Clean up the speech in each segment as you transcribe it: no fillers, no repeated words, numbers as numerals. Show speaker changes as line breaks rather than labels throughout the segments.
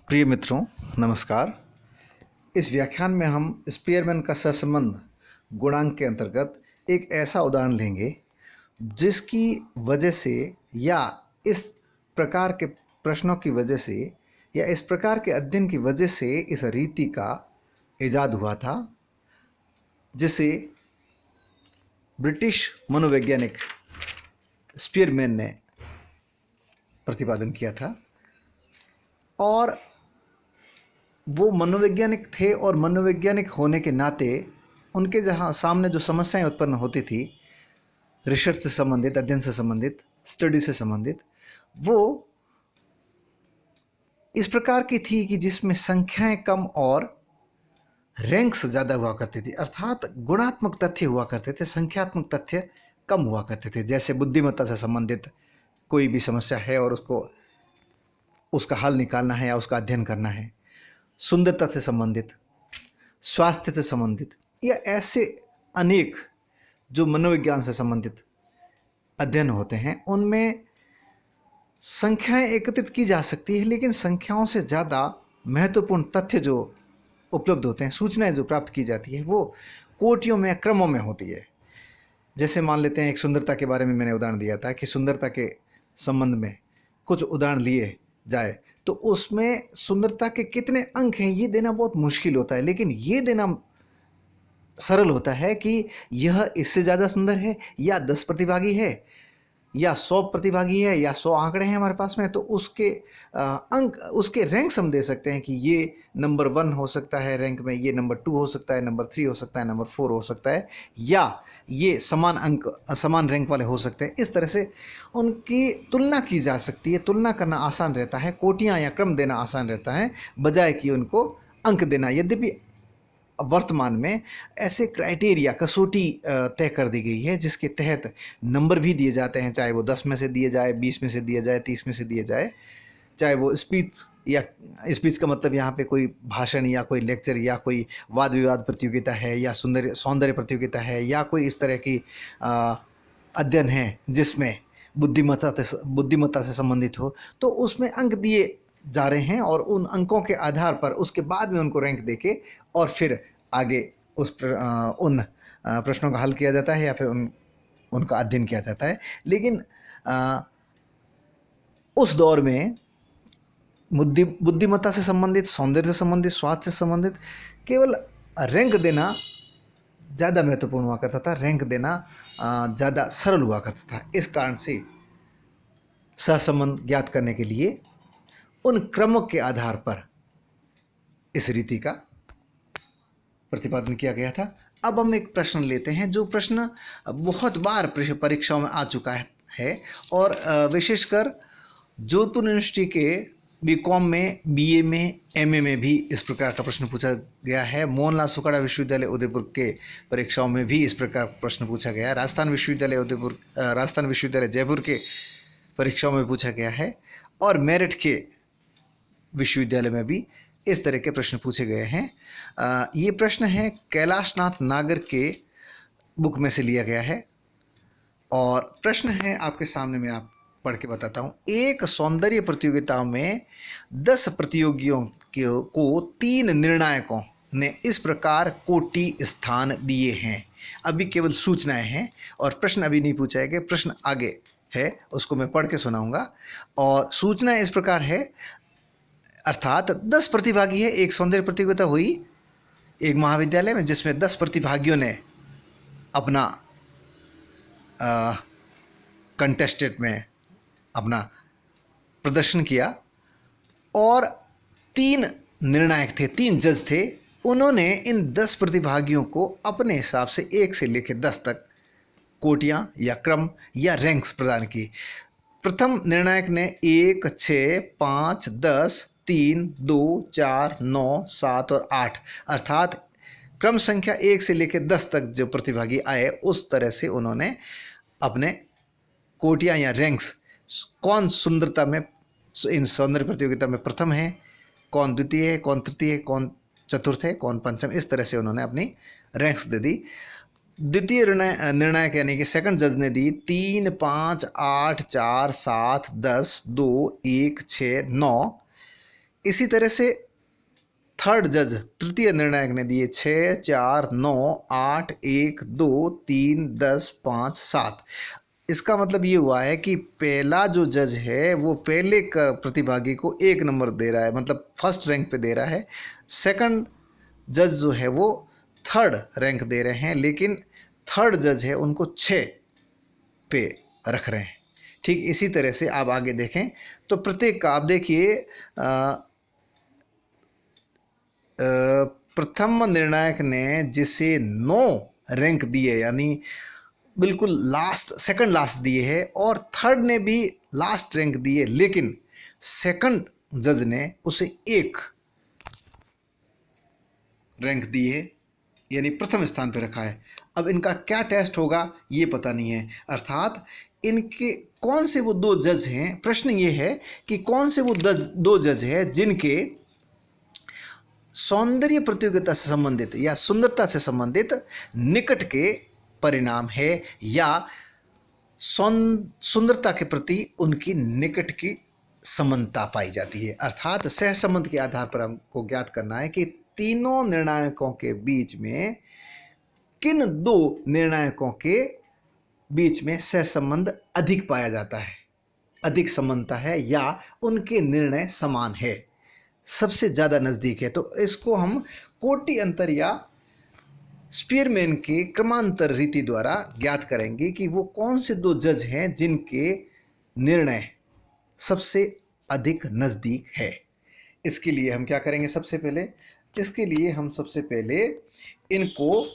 प्रिय मित्रों, नमस्कार। इस व्याख्यान में हम स्पीयरमैन का सहसंबंध गुणांक के अंतर्गत एक ऐसा उदाहरण लेंगे जिसकी वजह से या इस प्रकार के प्रश्नों की वजह से या इस प्रकार के अध्ययन की वजह से इस रीति का इजाद हुआ था, जिसे ब्रिटिश मनोवैज्ञानिक स्पीयरमैन ने प्रतिपादन किया था। और वो मनोवैज्ञानिक थे और मनोवैज्ञानिक होने के नाते उनके जहाँ सामने जो समस्याएं उत्पन्न होती थी, रिसर्च से संबंधित, अध्ययन से संबंधित, स्टडी से संबंधित, वो इस प्रकार की थी कि जिसमें संख्याएं कम और रैंक्स ज़्यादा हुआ करती थी। अर्थात गुणात्मक तथ्य हुआ करते थे, संख्यात्मक तथ्य कम हुआ करते थे। जैसे बुद्धिमत्ता से संबंधित कोई भी समस्या है और उसका हल निकालना है या उसका अध्ययन करना है, सुंदरता से संबंधित, स्वास्थ्य से संबंधित, या ऐसे अनेक जो मनोविज्ञान से संबंधित अध्ययन होते हैं, उनमें संख्याएं एकत्रित की जा सकती है, लेकिन संख्याओं से ज़्यादा महत्वपूर्ण तथ्य जो उपलब्ध होते हैं, सूचनाएं जो प्राप्त की जाती है, वो कोटियों में, क्रमों में होती है। जैसे मान लेते हैं, एक सुंदरता के बारे में मैंने उदाहरण दिया था कि सुंदरता के संबंध में कुछ उदाहरण लिए जाए तो उसमें सुंदरता के कितने अंक हैं ये देना बहुत मुश्किल होता है, लेकिन ये देना सरल होता है कि यह इससे ज़्यादा सुंदर है, या 10 प्रतिभागी है, या 100 प्रतिभागी है, या 100 आंकड़े हैं हमारे पास में, तो उसके अंक, उसके रैंक्स हम दे सकते हैं कि ये नंबर 1 हो सकता है रैंक में, ये नंबर 2 हो सकता है, नंबर 3 हो सकता है, नंबर 4 हो सकता है, या ये समान अंक, समान रैंक वाले हो सकते हैं। इस तरह से उनकी तुलना की जा सकती है। तुलना करना आसान रहता है, कोटियाँ या क्रम देना आसान रहता है, बजाय कि उनको अंक देना। यद्यपि वर्तमान में ऐसे क्राइटेरिया, कसौटी तय कर दी गई है जिसके तहत नंबर भी दिए जाते हैं, चाहे वो 10 में से दिए जाए, 20 में से दिए जाए, 30 में से दिए जाए, चाहे वो स्पीच, या स्पीच का मतलब यहाँ पे कोई भाषण या कोई लेक्चर या कोई वाद विवाद प्रतियोगिता है, या सौंदर्य प्रतियोगिता है, या कोई इस तरह की अध्ययन है जिसमें बुद्धिमत्ता से संबंधित हो, तो उसमें अंक दिए जा रहे हैं और उन अंकों के आधार पर उसके बाद में उनको रैंक देके और फिर आगे उन प्रश्नों का हल किया जाता है या फिर उनका अध्ययन किया जाता है। लेकिन उस दौर में बुद्धिमत्ता से संबंधित, सौंदर्य से संबंधित, स्वास्थ्य से संबंधित केवल रैंक देना ज़्यादा महत्वपूर्ण हुआ करता था, रैंक देना ज़्यादा सरल हुआ करता था। इस कारण से सहसंबंध ज्ञात करने के लिए उन क्रमों के आधार पर इस रीति का प्रतिपादन किया गया था। अब हम एक प्रश्न लेते हैं जो प्रश्न बहुत बार परीक्षाओं में आ चुका है और विशेषकर जोधपुर यूनिवर्सिटी के बीकॉम में, बीए में, एमए में भी इस प्रकार का प्रश्न पूछा गया है। मोहनलाल सुखाड़ा विश्वविद्यालय उदयपुर के परीक्षाओं में भी इस प्रकार का प्रश्न पूछा गया है। राजस्थान विश्वविद्यालय जयपुर के परीक्षाओं में पूछा गया है और मेरठ के विश्वविद्यालय में भी इस तरह के प्रश्न पूछे गए हैं। ये प्रश्न है कैलाशनाथ नागर के बुक में से लिया गया है और प्रश्न है आपके सामने, मैं आप पढ़ के बताता हूँ। एक सौंदर्य प्रतियोगिता में 10 प्रतियोगियों को 3 निर्णायकों ने इस प्रकार कोटि स्थान दिए हैं। अभी केवल सूचनाएं हैं और प्रश्न अभी नहीं पूछा है कि प्रश्न आगे है, उसको मैं पढ़ के सुनाऊंगा। और सूचना इस प्रकार है, अर्थात 10 प्रतिभागी है। एक सौंदर्य प्रतियोगिता हुई एक महाविद्यालय में जिसमें 10 प्रतिभागियों ने अपना कंटेस्टेड में अपना प्रदर्शन किया और 3 निर्णायक थे, 3 जज थे। उन्होंने इन 10 प्रतिभागियों को अपने हिसाब से 1 से लेकर 10 तक कोटियां या क्रम या रैंक्स प्रदान की। प्रथम निर्णायक ने 1, 6, 5, 10, 3, 2, 4, 9, 7 और 8, अर्थात क्रम संख्या 1 से लेकर 10 तक जो प्रतिभागी आए, उस तरह से उन्होंने अपने कोटियां या रैंक्स, कौन सुंदरता में, इन सौंदर्य प्रतियोगिता में प्रथम है, कौन द्वितीय है, कौन तृतीय है, कौन चतुर्थ है, कौन पंचम, इस तरह से उन्होंने अपनी रैंक्स दे दी। द्वितीय निर्णायक यानी कि सेकंड जज ने दी 3, 5, 8, 4, 7, 10, 2, 1, 6, 9। इसी तरह से थर्ड जज तृतीय निर्णायक ने दिए 6, 4, 9, 8, 1, 2, 3, 10, 5, 7। इसका मतलब ये हुआ है कि पहला जो जज है वो पहले का प्रतिभागी को 1 नंबर दे रहा है, मतलब फर्स्ट रैंक पे दे रहा है। सेकंड जज जो है वो थर्ड रैंक दे रहे हैं, लेकिन थर्ड जज है उनको 6 पे रख रहे हैं। ठीक इसी तरह से आप आगे देखें तो प्रत्येक का आप देखिए, प्रथम निर्णायक ने जिसे 9 रैंक दिए, यानी बिल्कुल लास्ट सेकंड लास्ट दिए है, और थर्ड ने भी लास्ट रैंक दिए, लेकिन सेकंड जज ने उसे 1 रैंक दी है, यानी प्रथम स्थान पर रखा है। अब इनका क्या टेस्ट होगा ये पता नहीं है, अर्थात इनके कौन से वो 2 जज हैं। प्रश्न ये है कि कौन से वो 2 जज हैं जिनके सौंदर्य प्रतियोगिता से संबंधित या सुंदरता से संबंधित निकट के परिणाम है, या सुंदरता के प्रति उनकी निकट की समानता पाई जाती है। अर्थात सहसंबंध के आधार पर हमको ज्ञात करना है कि तीनों निर्णायकों के बीच में किन 2 निर्णायकों के बीच में सहसंबंध अधिक पाया जाता है, अधिक समानता है, या उनके निर्णय समान है, सबसे ज़्यादा नज़दीक है। तो इसको हम कोटि अंतर या स्पीयरमैन के क्रमांतर रीति द्वारा ज्ञात करेंगे कि वो कौन से 2 जज हैं जिनके निर्णय सबसे अधिक नज़दीक है। इसके लिए हम क्या करेंगे, सबसे पहले इसके लिए हम सबसे पहले इनको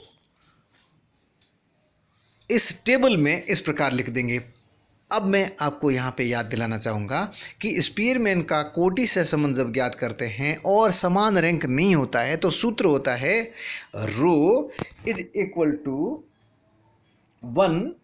इस टेबल में इस प्रकार लिख देंगे। अब मैं आपको यहाँ पे याद दिलाना चाहूँगा कि स्पीयरमैन का कोटि सहसंबंध जब ज्ञात करते हैं और समान रैंक नहीं होता है तो सूत्र होता है rho is equal to 1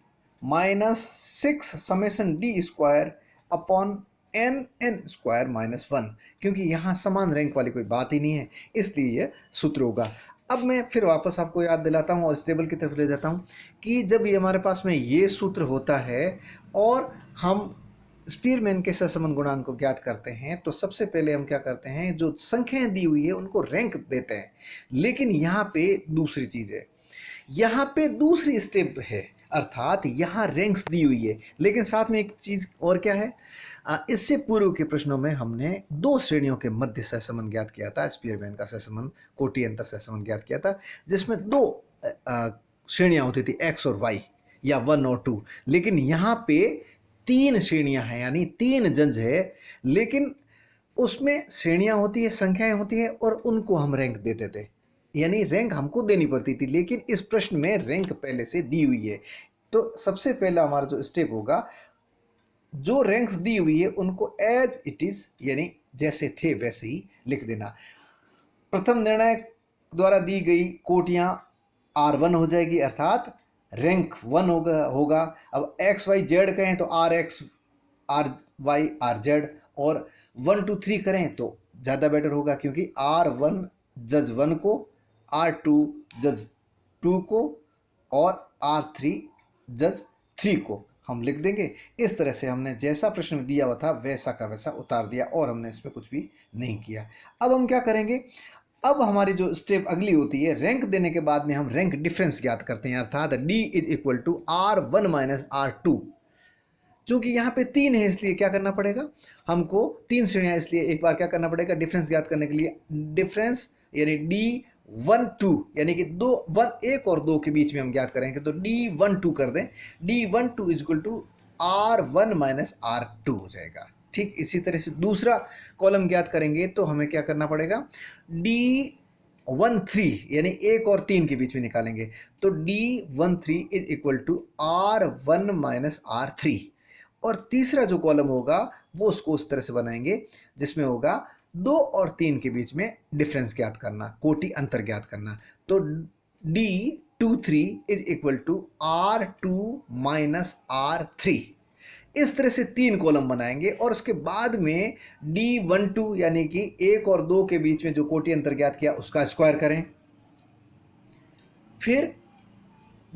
minus 6 summation D square upon N square minus 1। क्योंकि यहाँ समान रैंक वाली कोई बात ही नहीं है, इसलिए यह सूत्र होगा। अब मैं फिर वापस आपको याद दिलाता हूँ और इस टेबल की तरफ ले जाता हूँ कि जब ये हमारे पास में ये सूत्र होता है और हम स्पीयरमैन के सहसंबंध गुणांक को ज्ञात करते हैं, तो सबसे पहले हम क्या करते हैं, जो संख्याएं दी हुई है उनको रैंक देते हैं। लेकिन यहाँ पे दूसरी चीज़ है, यहाँ पे दूसरी स्टेप है, अर्थात यहाँ रैंक्स दी हुई है, लेकिन साथ में एक चीज़ और क्या है, इससे पूर्व के प्रश्नों में हमने 2 श्रेणियों के मध्य सहसंबंध ज्ञात किया था, स्पीयरमैन का सहसंबंध कोटि अंतर सहसंबंध ज्ञात किया था, जिसमें 2 श्रेणियां होती थी x और y, या 1 और 2। लेकिन यहाँ पे 3 श्रेणियां हैं, यानी 3 जज है, लेकिन उसमें श्रेणियां होती है, संख्याएं होती है, और उनको हम रैंक देते थे, यानी रैंक हमको देनी पड़ती थी। लेकिन इस प्रश्न में रैंक पहले से दी हुई है। तो सबसे पहला हमारा जो स्टेप होगा, जो रैंक्स दी हुई है उनको एज इट इज, यानी जैसे थे वैसे ही लिख देना। प्रथम निर्णायक द्वारा दी गई कोटियां R1 हो जाएगी, अर्थात रैंक 1 होगा। अब एक्स वाई जेड कहें तो RX RY RZ, और 1 2 3 करें तो ज़्यादा बेटर होगा, क्योंकि R1 जज 1 को, R2 जज 2 को, और R3 जज 3 को हम लिख देंगे। इस तरह से हमने जैसा प्रश्न दिया हुआ था वैसा का वैसा उतार दिया, और हमने इसमें कुछ भी नहीं किया। अब हम क्या करेंगे, अब हमारी जो स्टेप अगली होती है, रैंक देने के बाद में हम रैंक डिफरेंस ज्ञात करते हैं, अर्थात D is equal to R1 minus R2। चूंकि यहाँ पे 3 है इसलिए क्या करना पड़ेगा हमको, 3 श्रेणियां, इसलिए एक बार क्या करना पड़ेगा, डिफरेंस ज्ञात करने के लिए डिफरेंस यानी D12, यानी कि 1 और 2 के बीच में हम ज्ञात करेंगे, तो D12 कर दें, D12 is equal to R1 minus R2 हो जाएगा। ठीक इसी तरह से दूसरा कॉलम ज्ञात करेंगे तो हमें क्या करना पड़ेगा, D13 यानी 1 और 3 के बीच में निकालेंगे, तो D13 is equal to R1 minus R3। और तीसरा जो कॉलम होगा वो उसको उस तरह से बनाएंगे जिसमें होगा 2 और 3 के बीच में डिफरेंस ज्ञात करना, कोटि अंतर ज्ञात करना, तो D23 is equal to R2 minus R3। इस तरह से 3 कॉलम बनाएंगे, और उसके बाद में D12 यानी कि 1 और 2 के बीच में जो कोटि अंतर ज्ञात किया उसका स्क्वायर करें, फिर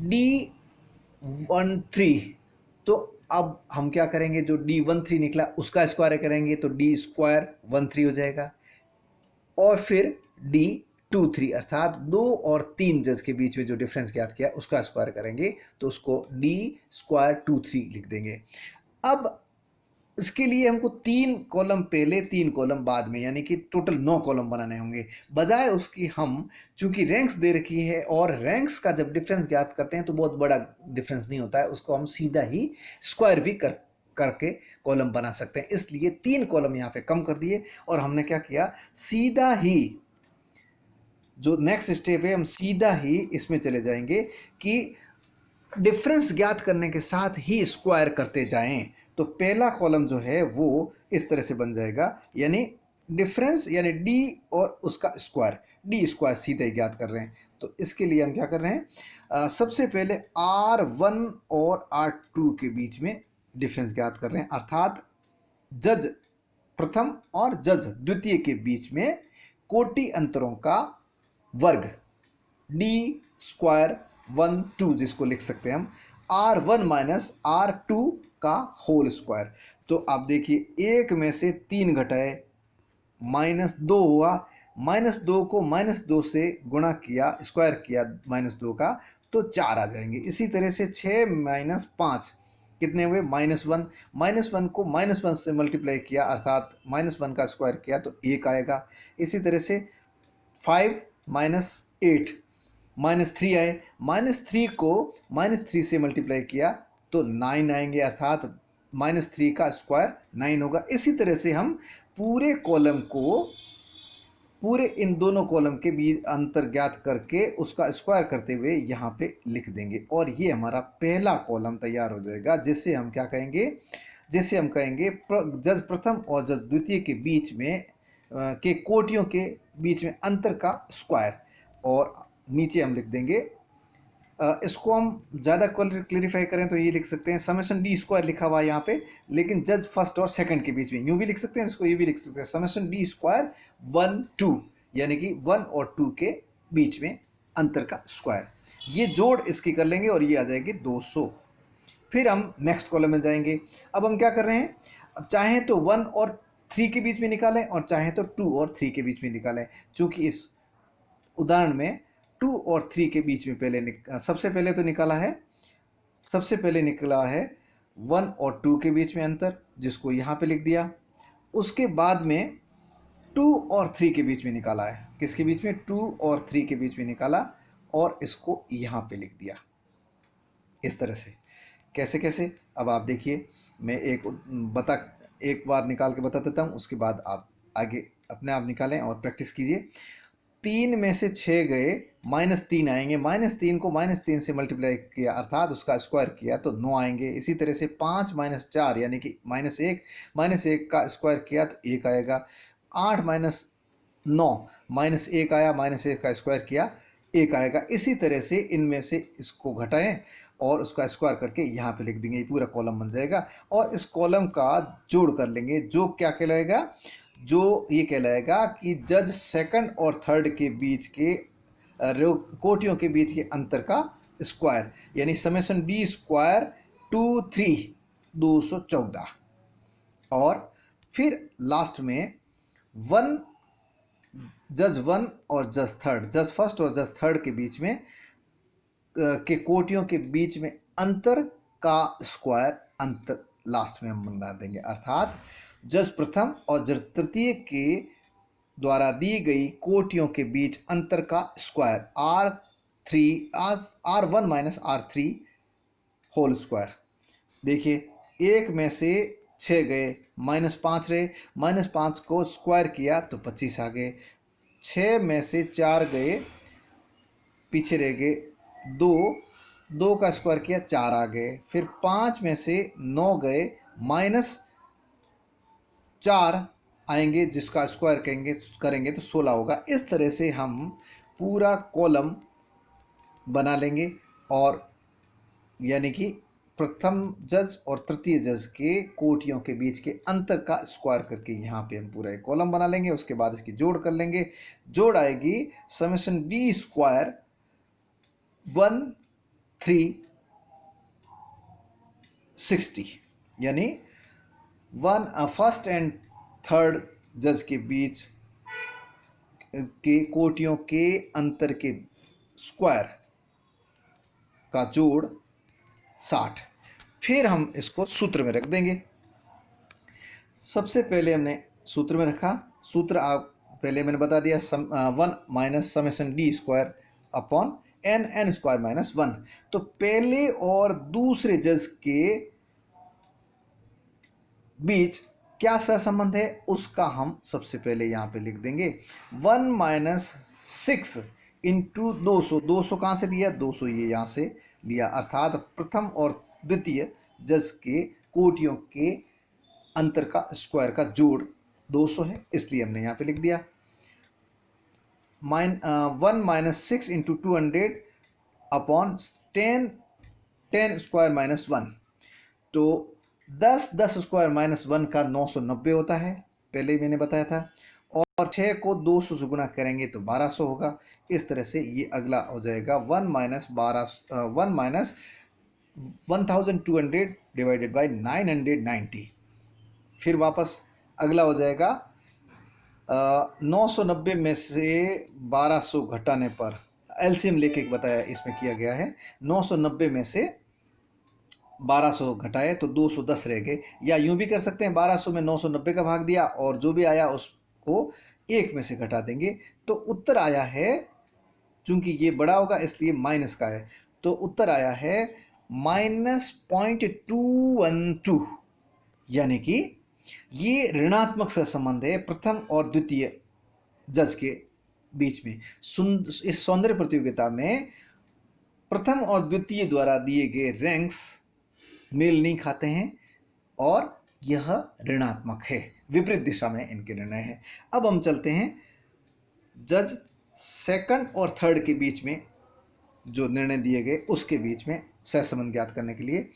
D13, तो अब हम क्या करेंगे, जो D13 निकला उसका स्क्वायर करेंगे तो D स्क्वायर 13 हो जाएगा। और फिर डी 2 3, अर्थात 2 और 3 जज के बीच में जो डिफरेंस ज्ञात किया उसका स्क्वायर करेंगे, तो उसको डी स्क्वायर 2 3 लिख देंगे। अब इसके लिए हमको 3 कॉलम पहले 3 कॉलम बाद में, यानी कि टोटल 9 कॉलम बनाने होंगे। बजाय उसकी हम चूंकि रैंक्स दे रखी है और रैंक्स का जब डिफरेंस ज्ञात करते हैं तो बहुत बड़ा डिफरेंस नहीं होता है, उसको हम सीधा ही स्क्वायर भी करके कॉलम बना सकते हैं। इसलिए 3 कॉलम यहाँ पे कम कर दिए और हमने क्या किया, सीधा ही जो नेक्स्ट स्टेप है हम सीधा ही इसमें चले जाएंगे कि डिफरेंस ज्ञात करने के साथ ही स्क्वायर करते जाएं। तो पहला कॉलम जो है वो इस तरह से बन जाएगा, यानी डिफरेंस यानी डी और उसका स्क्वायर, डी स्क्वायर सीधे ज्ञात कर रहे हैं। तो इसके लिए हम क्या कर रहे हैं, सबसे पहले R1 और R2 के बीच में डिफरेंस ज्ञात कर रहे हैं, अर्थात जज प्रथम और जज द्वितीय के बीच में कोटि अंतरों का वर्ग, डी स्क्वायर 1 2 जिसको लिख सकते हैं हम R1 माइनस R2 का होल स्क्वायर। तो आप देखिए, एक में से 3 घटाए -2 हुआ, -2 को -2 से गुणा किया, स्क्वायर किया -2 का, तो 4 आ जाएंगे। इसी तरह से 6 माइनस 5 कितने हुए, -1, -1 को -1 से मल्टीप्लाई किया, अर्थात -1 का स्क्वायर किया तो 1 आएगा। इसी तरह से 5 माइनस 8 -3 आए, -3 को -3 से मल्टीप्लाई किया तो 9 आएंगे, अर्थात -3 का स्क्वायर 9 होगा। इसी तरह से हम पूरे कॉलम को, पूरे इन दोनों कॉलम के बीच अंतर ज्ञात करके उसका स्क्वायर करते हुए यहाँ पे लिख देंगे और ये हमारा पहला कॉलम तैयार हो जाएगा, जिससे हम क्या कहेंगे, जिसे हम कहेंगे जज प्रथम और जज द्वितीय के बीच में के कोटियों के बीच में अंतर का स्क्वायर। और नीचे हम लिख देंगे, इसको हम ज़्यादा क्लेरिफाई करें तो ये लिख सकते हैं, समेशन डी स्क्वायर लिखा हुआ है यहाँ पे, लेकिन जज फर्स्ट और सेकंड के बीच में यूँ भी लिख सकते हैं, इसको ये भी लिख सकते हैं, समेशन डी स्क्वायर 1 2, यानी कि 1 और 2 के बीच में अंतर का स्क्वायर। ये जोड़ इसकी कर लेंगे और ये आ जाएगी 200। फिर हम नेक्स्ट कॉलम में जाएंगे। अब हम क्या कर रहे हैं, अब चाहें तो 1 और 3 के बीच में निकालें और चाहें तो 2 और 3 के बीच में निकालें। चूंकि इस उदाहरण में 2 और 3 के बीच में सबसे पहले तो निकाला है, सबसे पहले निकला है 1 और 2 के बीच में अंतर, जिसको यहाँ पे लिख दिया। उसके बाद में 2 और 3 के बीच में निकाला है, किसके बीच में, 2 और 3 के बीच में निकाला और इसको यहाँ पे लिख दिया। इस तरह से कैसे कैसे, अब आप देखिए, मैं एक बार निकाल के बता देता हूँ, उसके बाद आप आगे अपने आप निकालें और प्रैक्टिस कीजिए। 3 में से 6 गए, -3 आएंगे, -3 को -3 से मल्टीप्लाई किया, अर्थात उसका स्क्वायर किया तो 9 आएंगे। इसी तरह से 5 माइनस 4 यानी कि -1 का स्क्वायर किया तो 1 आएगा। 8 माइनस 9 -1 आया, -1 का स्क्वायर किया 1 आएगा। इसी तरह से इनमें से इसको घटाएं और उसका स्क्वायर करके यहाँ पे लिख देंगे, ये पूरा कॉलम बन जाएगा। और इस कॉलम का जोड़ कर लेंगे, जो क्या कहलाएगा, जो ये कहलाएगा कि जज सेकंड और थर्ड के बीच के कोटियों के बीच के अंतर का स्क्वायर, यानी समेशन डी स्क्वायर 2 3 214। और फिर लास्ट में जज 1 और जज थर्ड, जज फर्स्ट और जज थर्ड के बीच में के कोटियों के बीच में अंतर का स्क्वायर, अंतर लास्ट में हम बना देंगे, अर्थात जज प्रथम और जज तृतीय के द्वारा दी गई कोटियों के बीच अंतर का square, R1 minus R3 whole square. देखिए, एक में से 6 गए, -5 रहे, -5 को स्क्वायर किया तो 25 आ गए। 6 में से 4 गए, पीछे रह गए 2 का स्क्वायर किया 4 आ गए। फिर 5 में से 9 गए, -4 आएंगे, जिसका स्क्वायर करेंगे तो 16 होगा। इस तरह से हम पूरा कॉलम बना लेंगे और यानी कि प्रथम जज और तृतीय जज के कोटियों के बीच के अंतर का स्क्वायर करके यहाँ पे हम पूरा एक कॉलम बना लेंगे। उसके बाद इसकी जोड़ कर लेंगे, जोड़ आएगी समेशन डी स्क्वायर 1 3 60, यानी फर्स्ट एंड थर्ड जज के बीच के कोटियों के अंतर के स्क्वायर का जोड़ 60। फिर हम इसको सूत्र में रख देंगे। सबसे पहले हमने सूत्र में रखा, सूत्र आप पहले मैंने बता दिया, 1 minus summation D square upon N square minus 1। तो पहले और दूसरे जज के बीच क्या सहसंबंध है उसका हम सबसे पहले यहां पे लिख देंगे। 1 माइनस 6 इंटू 200, 200 कहां से लिया, 200 ये यहां से लिया, अर्थात प्रथम और द्वितीय जज के कोटियों के अंतर का स्क्वायर का जोड़ 200 है, इसलिए हमने यहां पे लिख दिया। 1 minus 6 into 200 upon 10 square minus 1। तो 10 स्क्वायर माइनस 1 का 990 होता है, पहले ही मैंने बताया था। और 6 को 200 से गुना करेंगे तो 1200 होगा। इस तरह से ये अगला हो जाएगा 1 माइनस 1200 डिवाइडेड बाई 990। फिर वापस अगला हो जाएगा 990 में से 1200 घटाने पर, एलसीएम लेके बताया इसमें किया गया है, 990 में से 1200 घटाए तो 210 रह गए। या यूं भी कर सकते हैं, 1200 में 990 का भाग दिया और जो भी आया उसको 1 में से घटा देंगे, तो उत्तर आया है, चूंकि ये बड़ा होगा इसलिए माइनस का है, तो उत्तर आया है -0.212। यानी कि ये ऋणात्मक सहसंबंध है प्रथम और द्वितीय जज के बीच में। इस सौंदर्य प्रतियोगिता में प्रथम और द्वितीय द्वारा दिए गए रैंक्स मेल नहीं खाते हैं और यह ऋणात्मक है, विपरीत दिशा में इनके निर्णय है। अब हम चलते हैं जज सेकंड और थर्ड के बीच में जो निर्णय दिए गए उसके बीच में सहसंबंध ज्ञात करने के लिए।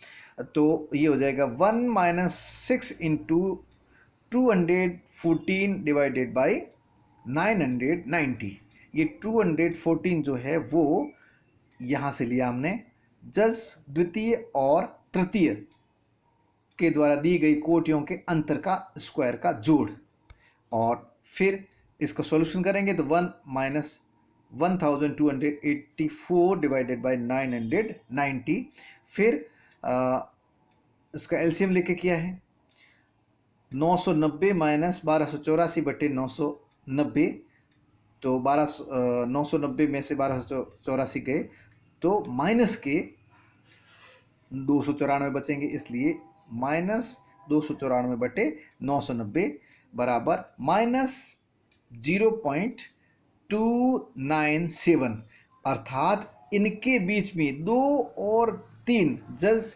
तो ये हो जाएगा 1 माइनस 6 इंटू 214 डिवाइडेड बाई 990। ये 214 जो है वो यहाँ से लिया हमने जज द्वितीय और तृतीय के द्वारा दी गई कोटियों के अंतर का स्क्वायर का जोड़। और फिर इसको सॉल्यूशन करेंगे तो 1 माइनस 1284 डिवाइडेड बाई 990। फिर इसका एलसीएम लेके किया है, 990 माइनस 1284 बटे 990, तो 990 में से 1284 गए तो माइनस के 294 बचेंगे, इसलिए -294 बटे 990 बराबर -0.297। अर्थात इनके बीच में 2 और 3 जज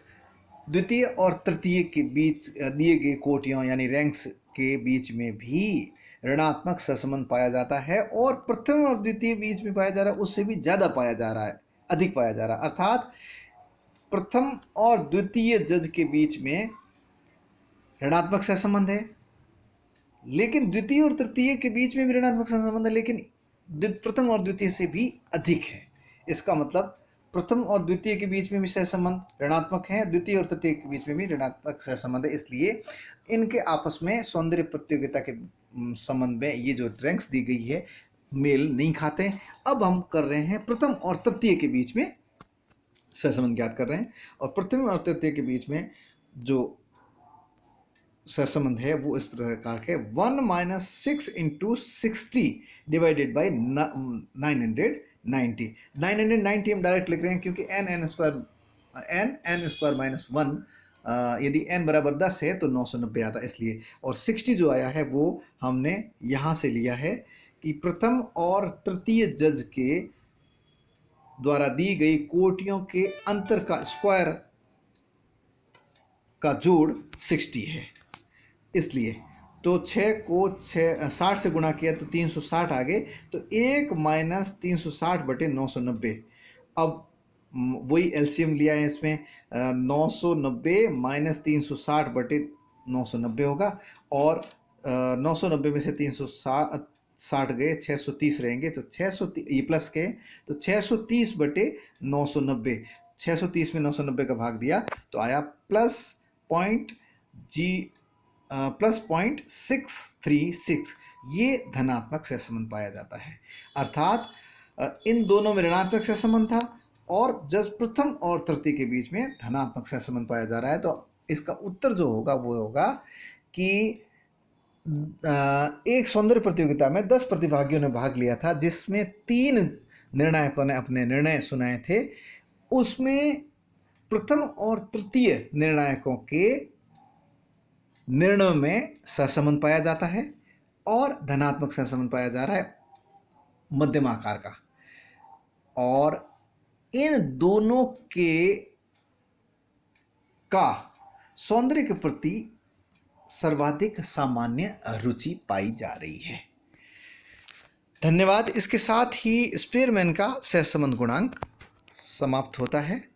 द्वितीय और तृतीय के बीच दिए गए कोटियों यानी रैंक्स के बीच में भी ऋणात्मक सहसंबंध पाया जाता है, और प्रथम और द्वितीय बीच में पाया जा रहा है उससे भी ज़्यादा पाया जा रहा है, अधिक पाया जा रहा है। अर्थात प्रथम और द्वितीय जज के बीच में ऋणात्मक सहसंबंध है, लेकिन द्वितीय और तृतीय के बीच में भी ऋणात्मक सहसंबंध है, लेकिन प्रथम और द्वितीय से भी अधिक है। इसका मतलब प्रथम और द्वितीय के बीच में भी सहसंबंध ऋणात्मक है, द्वितीय और तृतीय के बीच में भी ऋणात्मक सहसंबंध है। इसलिए इनके आपस में सौंदर्य प्रतियोगिता के संबंध में ये जो रैंक्स दी गई है मेल नहीं खाते। अब हम कर रहे हैं प्रथम और तृतीय के बीच में सहसंबंध ज्ञात कर रहे हैं, और प्रथम और तृतीय के बीच में जो सहसंबंध है वो इस प्रकार के 1 माइनस 6 इंटू 60 डिवाइडेड बाई 990। 990 हम डायरेक्ट लिख रहे हैं क्योंकि एन स्क्वायर माइनस 1, यदि n बराबर 10 है तो 990 आता इसलिए, और 60 जो आया है वो हमने यहाँ से लिया है कि प्रथम और तृतीय जज के द्वारा दी गई कोटियों के अंतर का स्क्वायर का जोड़ 60 है, इसलिए। तो 6 को 60 से गुणा किया तो 360 आ गए, तो 1 माइनस 360 बटे 990। अब वही एलसीएम लिया है इसमें, 990 माइनस 360 बटे 990 होगा, और 990 में से 360 गए 630 रहेंगे, तो 630 ये प्लस के, तो 630 बटे 990, 630 में 990 का भाग दिया तो आया +0.636। ये धनात्मक सहसंबंध पाया जाता है। अर्थात इन दोनों में ऋणात्मक सहसंबंध था और जब प्रथम और तृतीय के बीच में धनात्मक सहसंबंध पाया जा रहा है, तो इसका उत्तर जो होगा वो होगा कि एक सौंदर्य प्रतियोगिता में 10 प्रतिभागियों ने भाग लिया था, जिसमें 3 निर्णायकों ने अपने निर्णय सुनाए थे। उसमें प्रथम और तृतीय निर्णायकों के निर्णय में सहसंबंध पाया जाता है और धनात्मक सहसंबंध पाया जा रहा है मध्यम आकार का। और इन दोनों के का सौंदर्य के प्रति सर्वाधिक सामान्य रुचि पाई जा रही है। धन्यवाद। इसके साथ ही स्पीयरमैन का सहसंबंध गुणांक समाप्त होता है।